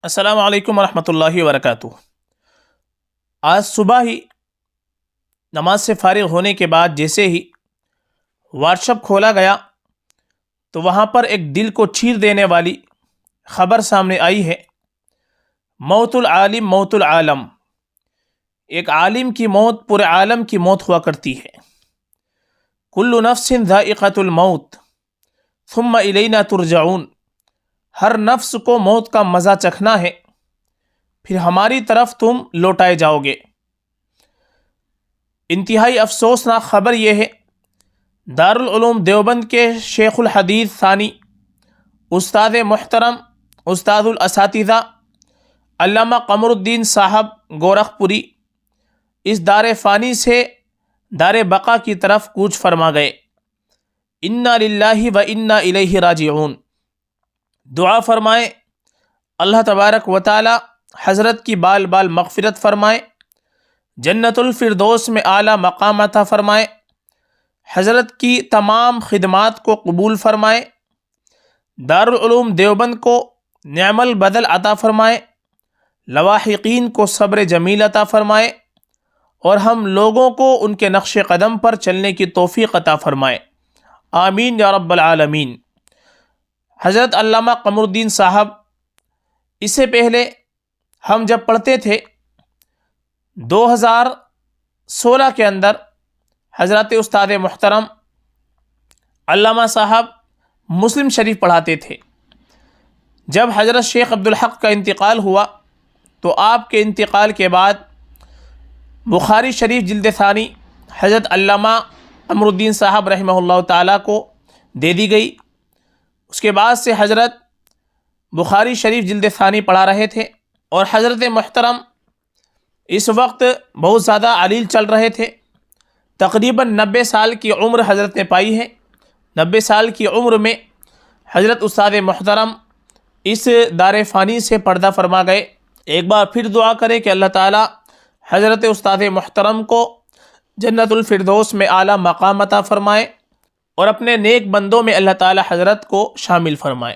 السلام علیکم ورحمۃ اللہ وبرکاتہ۔ آج صبح ہی نماز سے فارغ ہونے کے بعد جیسے ہی واٹس ایپ کھولا گیا تو وہاں پر ایک دل کو چیر دینے والی خبر سامنے آئی ہے۔ موت العالم موت العالم، ایک عالم کی موت پورے عالم کی موت ہوا کرتی ہے۔ کل نفس ذائقۃ الموت ثم الینا ترجعون، ہر نفس کو موت کا مزہ چکھنا ہے، پھر ہماری طرف تم لوٹائے جاؤ گے۔ انتہائی افسوسناک خبر یہ ہے، دارالعلوم دیوبند کے شیخ الحدیث ثانی، استاد محترم، استاد الاساتذہ علامہ قمر الدین صاحب گورکھپوری اس دار فانی سے دار بقا کی طرف کوچ فرما گئے۔ انا للہ و انا الیہ راجعون۔ دعا فرمائیں اللہ تبارک و تعالی حضرت کی بال بال مغفرت فرمائے، جنت الفردوس میں اعلیٰ مقام عطا فرمائے، حضرت کی تمام خدمات کو قبول فرمائے، دارالعلوم دیوبند کو نعم البدل عطا فرمائے، لواحقین کو صبر جمیل عطا فرمائے، اور ہم لوگوں کو ان کے نقش قدم پر چلنے کی توفیق عطا فرمائے، آمین یا رب العالمین۔ حضرت علامہ قمر الدین صاحب، اس سے پہلے ہم جب پڑھتے تھے 2016 کے اندر حضرت استاد محترم علامہ صاحب مسلم شریف پڑھاتے تھے۔ جب حضرت شیخ عبدالحق کا انتقال ہوا تو آپ کے انتقال کے بعد بخاری شریف جلد ثانی حضرت علامہ قمر الدین صاحب رحمہ اللہ تعالیٰ کو دے دی گئی۔ اس کے بعد سے حضرت بخاری شریف جلد ثانی پڑھا رہے تھے، اور حضرت محترم اس وقت بہت زیادہ علیل چل رہے تھے۔ تقریباً 90 سال کی عمر حضرت نے پائی ہے۔ 90 سال کی عمر میں حضرت استاد محترم اس دار فانی سے پردہ فرما گئے۔ ایک بار پھر دعا کرے کہ اللہ تعالی حضرت استاد محترم کو جنت الفردوس میں اعلیٰ مقام عطا فرمائے، اور اپنے نیک بندوں میں اللہ تعالی حضرت کو شامل فرمائے۔